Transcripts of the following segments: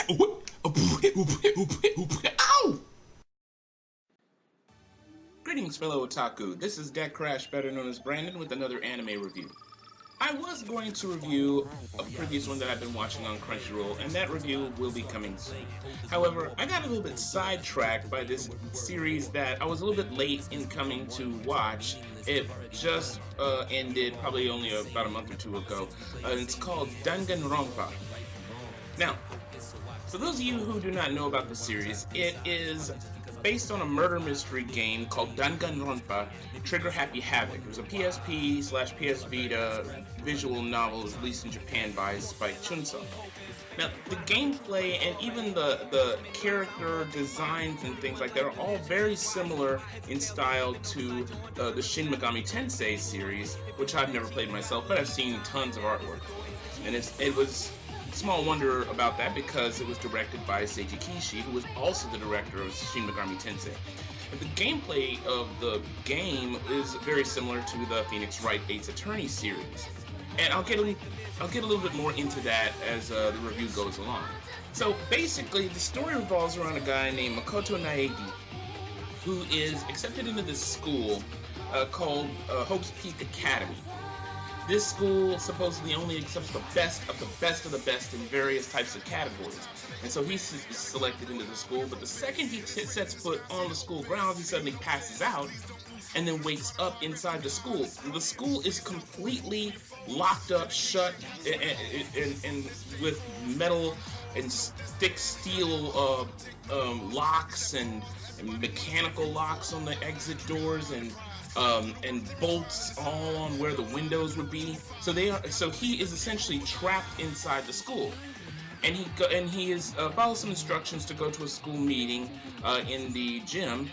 Ow! Greetings, fellow otaku. This is DecKrash, better known as Brandon, with another anime review. I was going to review a previous one that I've been watching on Crunchyroll, and that review will be coming soon. However, I got a little bit sidetracked by this series that I was a little bit late in coming to watch. It just ended probably only about a month or two ago, and it's called Danganronpa. Now, for those of you who do not know about the series, it is based on a murder mystery game called Danganronpa Trigger Happy Havoc. It was a PSP/PS Vita visual novel released in Japan by Spike Chunsoft. Now, the gameplay and even the character designs and things like that are all very similar in style to the Shin Megami Tensei series, which I've never played myself, but I've seen tons of artwork. And it was small wonder about that because it was directed by Seiji Kishi, who was also the director of Shin Megami Tensei. And the gameplay of the game is very similar to the Phoenix Wright Ace Attorney series. And I'll get a little bit more into that as the review goes along. So basically, the story revolves around a guy named Makoto Naegi, who is accepted into this school called Hope's Peak Academy. This school supposedly only accepts the best of the best of the best in various types of categories. And so he's selected into the school, but the second he sets foot on the school grounds, he suddenly passes out and then wakes up inside the school. The school is completely locked up, shut, and with metal and thick steel locks and mechanical locks on the exit doors and bolts all on where the windows would be. So he is essentially trapped inside the school, and he follows some instructions to go to a school meeting in the gym,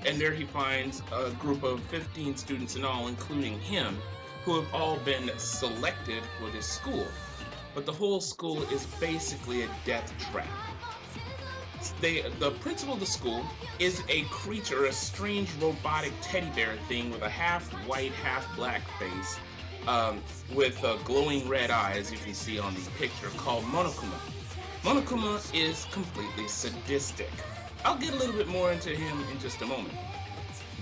and there he finds a group of 15 students in all, including him, who have all been selected for this school. But the whole school is basically a death trap. The principal of the school is a creature, a strange robotic teddy bear thing with a half white, half black face, with glowing red eyes, you can see on the picture, called Monokuma. Monokuma is completely sadistic. I'll get a little bit more into him in just a moment.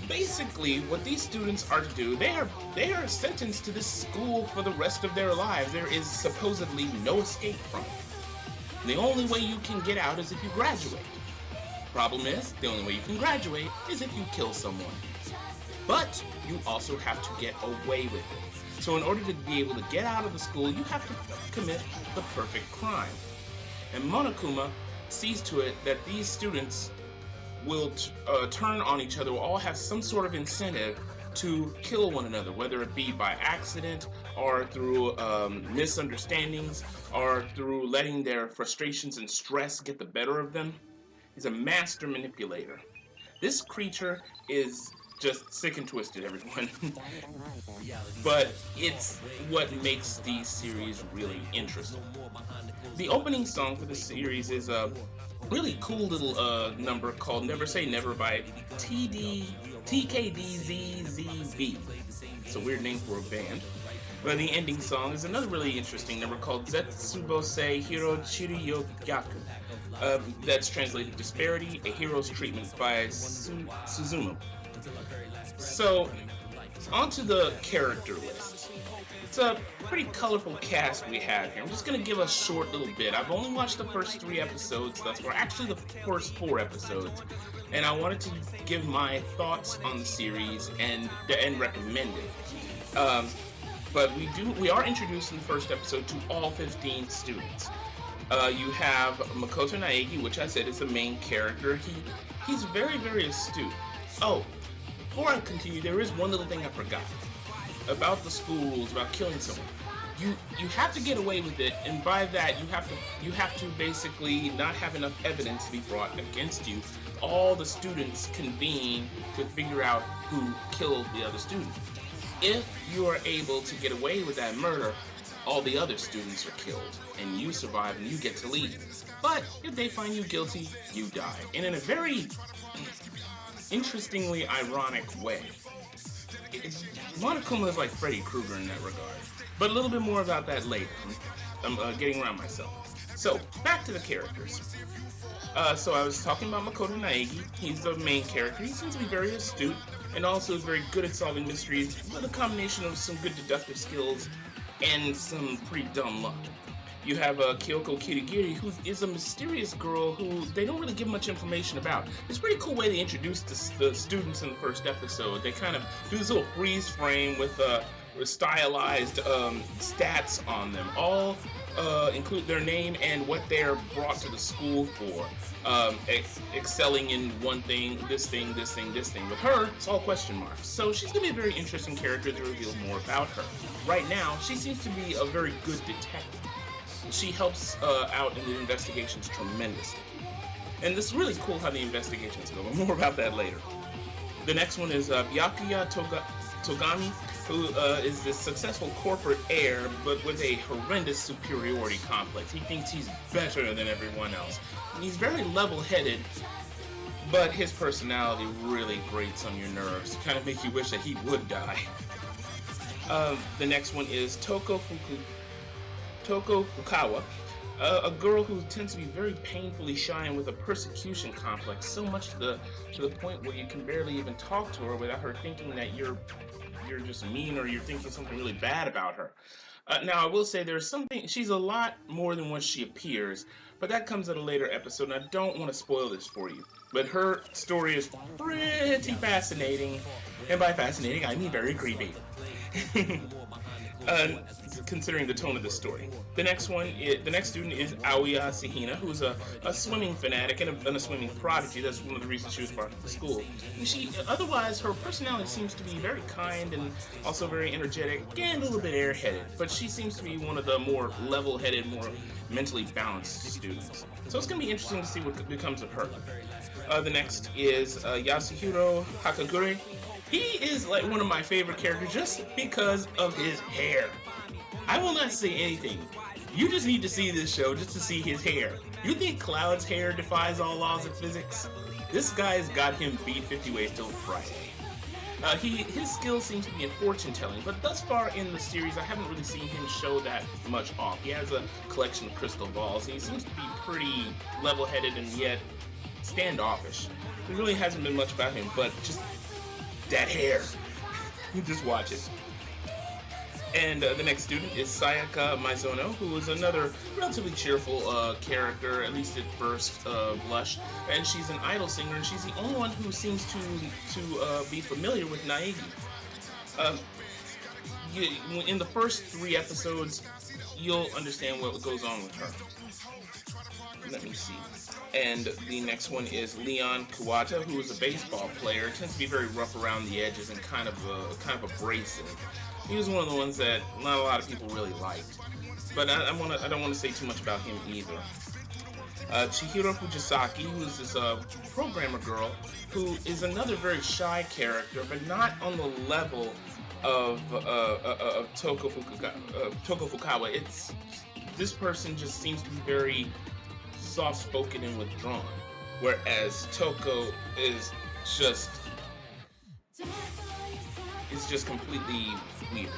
Basically, what these students are to do, they are sentenced to this school for the rest of their lives. There is supposedly no escape from it. The only way you can get out is if you graduate. Problem is, the only way you can graduate is if you kill someone. But you also have to get away with it. So in order to be able to get out of the school, you have to commit the perfect crime. And Monokuma sees to it that these students will turn on each other, will all have some sort of incentive to kill one another, whether it be by accident or through misunderstandings or through letting their frustrations and stress get the better of them. He's a master manipulator. This creature is just sick and twisted, everyone. But it's what makes these series really interesting. The opening song for the series is a really cool little number called Never Say Never by TKDZZB. It's a weird name for a band. But the ending song is another really interesting number called Zetsubose Hiro Chiryoyaku. That's translated Disparity, a Hero's Treatment by Suzumu. So, onto the character list. It's a pretty colorful cast we have here. I'm just going to give a short little bit. I've only watched the first 3 episodes thus far, actually the first 4 episodes, and I wanted to give my thoughts on the series and recommend it. But we are introduced in the first episode to all 15 students. You have Makoto Naegi, which I said is the main character. He's very, very astute. Oh, before I continue, there is one little thing I forgot about the school rules about killing someone. You have to get away with it, and by that you have to basically not have enough evidence to be brought against you. All the students convene to figure out who killed the other student. If you are able to get away with that murder, all the other students are killed, and you survive and you get to leave. But if they find you guilty, you die. And in a very interestingly ironic way. Monokuma is like Freddy Krueger in that regard. But a little bit more about that later. I'm getting around myself. So, back to the characters. So I was talking about Makoto Naegi. He's the main character. He seems to be very astute and also is very good at solving mysteries with a combination of some good deductive skills and some pretty dumb luck. You have Kyoko Kirigiri, who is a mysterious girl who they don't really give much information about. It's a pretty cool way they introduce the students in the first episode. They kind of do this little freeze frame with stylized stats on them. All include their name and what they're brought to the school for. Excelling in one thing, this thing, this thing, this thing. With her, it's all question marks. So she's going to be a very interesting character to reveal more about her. Right now, she seems to be a very good detective. She helps out in the investigations tremendously. And it's really cool how the investigations go, but more about that later. The next one is Byakuya Togami, who is this successful corporate heir, but with a horrendous superiority complex. He thinks he's better than everyone else. And he's very level-headed, but his personality really grates on your nerves. Kind of make you wish that he would die. The next one is Toko Fukawa, a girl who tends to be very painfully shy and with a persecution complex, so much to the point where you can barely even talk to her without her thinking that you're just mean or you're thinking something really bad about her. Now, I will say there's something, she's a lot more than what she appears, but that comes at a later episode, and I don't want to spoil this for you. But her story is pretty fascinating, and by fascinating, I mean very creepy. Considering the tone of the story. The next student is Aoya Sehina, who's a swimming fanatic and a swimming prodigy. That's one of the reasons she was brought to the school. And otherwise, her personality seems to be very kind and also very energetic and a little bit airheaded. But she seems to be one of the more level-headed, more mentally balanced students. So it's going to be interesting to see what becomes of her. The next is Yasuhiro Hakagure. He is like one of my favorite characters just because of his hair. I will not say anything. You just need to see this show just to see his hair. You think Cloud's hair defies all laws of physics? This guy's got him beat 50 ways till Friday. His skill seems to be in fortune telling, but thus far in the series I haven't really seen him show that much off. He has a collection of crystal balls. He seems to be pretty level-headed and yet standoffish. There really hasn't been much about him, but just that hair. You just watch it. And the next student is Sayaka Maizono, who is another relatively cheerful character, at least at first blush. And she's an idol singer, and she's the only one who seems to be familiar with Naegi. In the first 3 episodes, you'll understand what goes on with her. Let me see. And the next one is Leon Kuwata, who is a baseball player. Tends to be very rough around the edges and kind of abrasive. He was one of the ones that not a lot of people really liked. But I don't want to say too much about him either. Chihiro Fujisaki, who is this programmer girl, who is another very shy character, but not on the level of Toko Fukawa. This person just seems to be very soft-spoken and withdrawn, whereas Toko is just completely weird.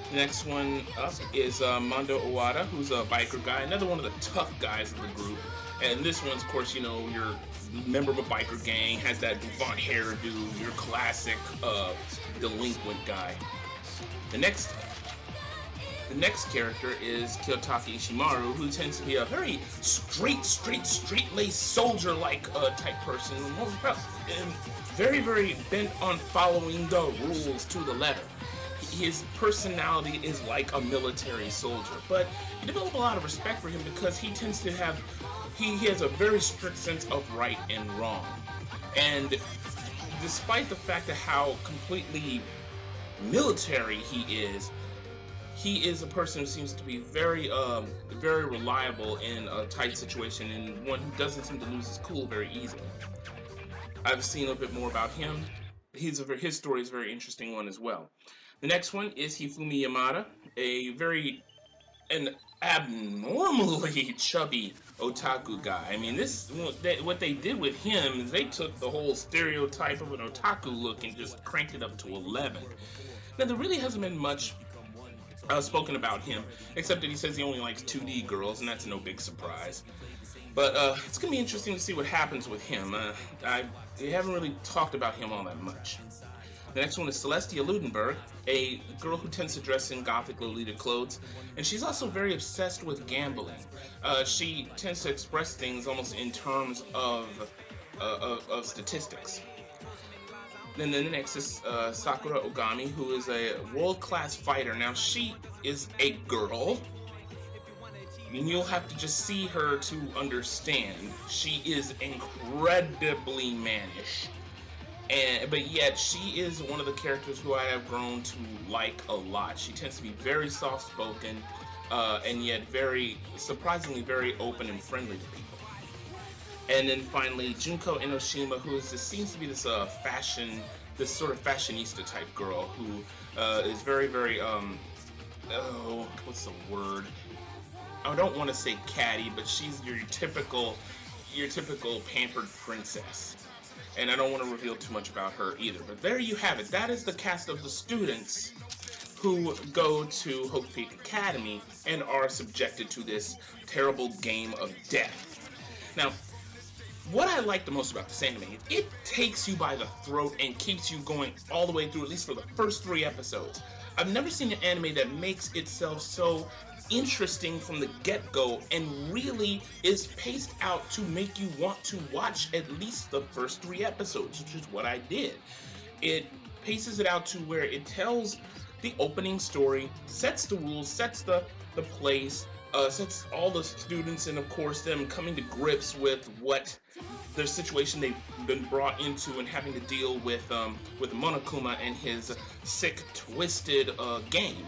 The next one up is Mondo Owada, who's a biker guy, another one of the tough guys of the group. And this one's, of course, you're a member of a biker gang, has that Devant hairdo, your classic delinquent guy. The next character is Kiyotaki Ishimaru, who tends to be a very straight-laced, soldier-like type person, and very, very bent on following the rules to the letter. His personality is like a military soldier, but you develop a lot of respect for him because he tends to he has a very strict sense of right and wrong. And despite the fact of how completely military he is a person who seems to be very reliable in a tight situation and one who doesn't seem to lose his cool very easily. I've seen a bit more about him. His story is a very interesting one as well. The next one is Hifumi Yamada, an abnormally chubby otaku guy. I mean, what they did with him is they took the whole stereotype of an otaku look and just cranked it up to 11. Now, there really hasn't been much spoken about him, except that he says he only likes 2D girls, and that's no big surprise. But it's going to be interesting to see what happens with him. We haven't really talked about him all that much. The next one is Celestia Ludenberg, a girl who tends to dress in gothic Lolita clothes, and she's also very obsessed with gambling. She tends to express things almost in terms of statistics. Then the next is Sakura Ogami, who is a world-class fighter. Now, she is a girl, and you'll have to just see her to understand. She is incredibly mannish. But yet, she is one of the characters who I have grown to like a lot. She tends to be very soft-spoken, and yet surprisingly very open and friendly to people. And then finally, Junko Enoshima, who seems to be this sort of fashionista type girl who is very, very, what's the word? I don't want to say catty, but she's your typical pampered princess. And I don't want to reveal too much about her either. But there you have it. That is the cast of the students who go to Hope Peak Academy and are subjected to this terrible game of death. Now, what I like the most about this anime is it takes you by the throat and keeps you going all the way through, at least for the first 3 episodes. I've never seen an anime that makes itself so interesting from the get-go and really is paced out to make you want to watch at least the first 3 episodes, which is what I did. It paces it out to where it tells the opening story, sets the rules, sets the place, sets all the students and of course them coming to grips with what their situation they've been brought into and having to deal with Monokuma and his sick, twisted game.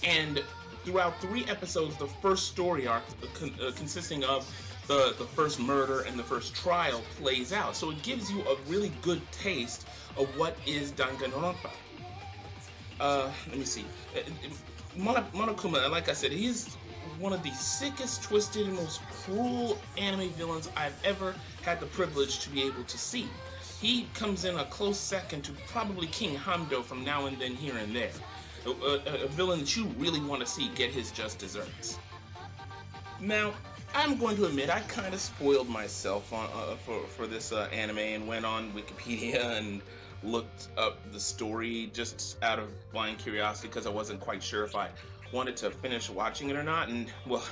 And throughout 3 episodes, the first story arc consisting of the first murder and the first trial plays out. So it gives you a really good taste of what is Danganronpa. Let me see. Monokuma, like I said, he's one of the sickest, twisted, and most cruel anime villains I've ever had the privilege to be able to see. He comes in a close second to probably King Hamdo from Now and Then Here and There. A villain that you really want to see get his just desserts. Now, I'm going to admit I kind of spoiled myself for this anime and went on Wikipedia and looked up the story just out of blind curiosity because I wasn't quite sure if I wanted to finish watching it or not. And, well,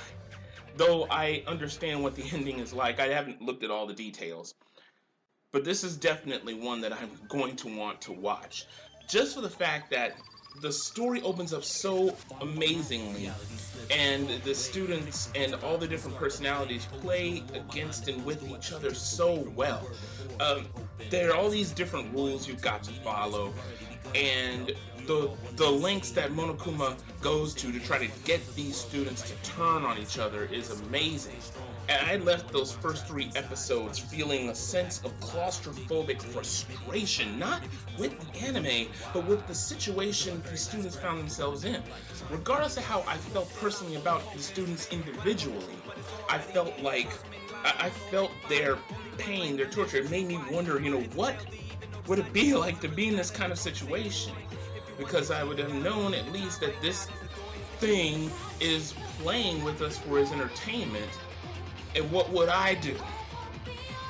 though I understand what the ending is like, I haven't looked at all the details. But this is definitely one that I'm going to want to watch. Just for the fact that the story opens up so amazingly, and the students and all the different personalities play against and with each other so well. There are all these different rules you've got to follow, and the lengths that Monokuma goes to try to get these students to turn on each other is amazing. And I left those first 3 episodes feeling a sense of claustrophobic frustration, not with the anime, but with the situation the students found themselves in. Regardless of how I felt personally about the students individually, I felt their pain, their torture. It made me wonder, what would it be like to be in this kind of situation? Because I would have known at least that this thing is playing with us for his entertainment. And what would I do?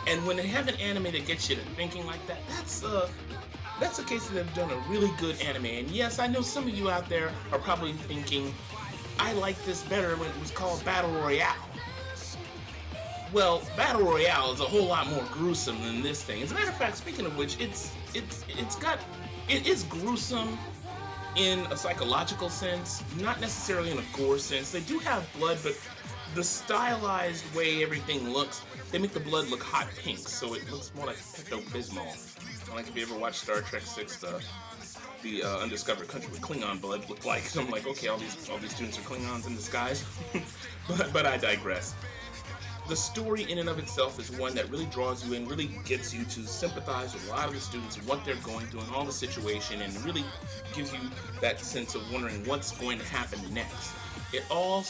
And when they have an anime that gets you to thinking like that, that's a case that they've done a really good anime. And yes, I know some of you out there are probably thinking, I liked this better when it was called Battle Royale. Well, Battle Royale is a whole lot more gruesome than this thing. As a matter of fact, speaking of which, it is gruesome in a psychological sense, not necessarily in a gore sense. They do have blood, but the stylized way everything looks, they make the blood look hot pink, so it looks more like Pepto-Bismol. Like if you ever watched Star Trek 6, the undiscovered country with Klingon blood looked like. So I'm like, okay, all these students are Klingons in disguise. but I digress. The story in and of itself is one that really draws you in, really gets you to sympathize with a lot of the students and what they're going through and all the situation, and really gives you that sense of wondering what's going to happen next. It all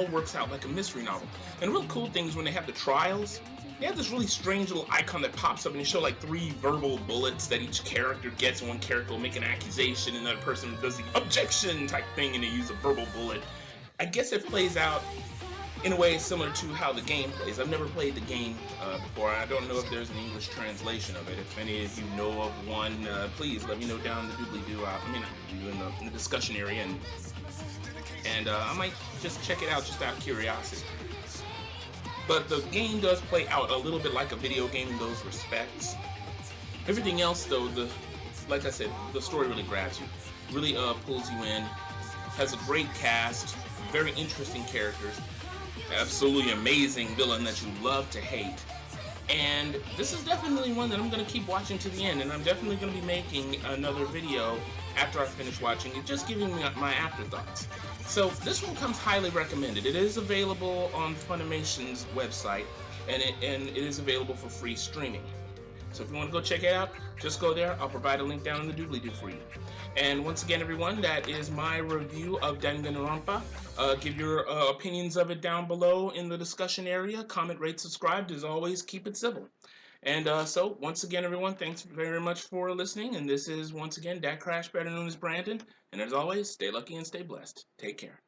works out like a mystery novel. And the real cool thing is when they have the trials, they have this really strange little icon that pops up, and they show like 3 verbal bullets that each character gets. One character will make an accusation, and another person does the objection type thing, and they use a verbal bullet. I guess it plays out in a way similar to how the game plays. I've never played the game before. I don't know if there's an English translation of it. If any of you know of one, please let me know down in the doobly-doo. In the discussion area, and I might just check it out just out of curiosity. But the game does play out a little bit like a video game in those respects. Everything else, though, like I said, the story really grabs you, really pulls you in. Has a great cast, very interesting characters, absolutely amazing villain that you love to hate. And this is definitely one that I'm going to keep watching to the end, and I'm definitely going to be making another video after I finish watching it, just giving me my afterthoughts. So this one comes highly recommended. It is available on Funimation's website, and it is available for free streaming. So if you want to go check it out, just go there. I'll provide a link down in the doobly-doo for you. And once again, everyone, that is my review of Danganronpa. Give your opinions of it down below in the discussion area. Comment, rate, subscribe. As always, keep it civil. And so, once again, everyone, thanks very much for listening. And this is, once again, DecKrash, better known as Brandon. And as always, stay lucky and stay blessed. Take care.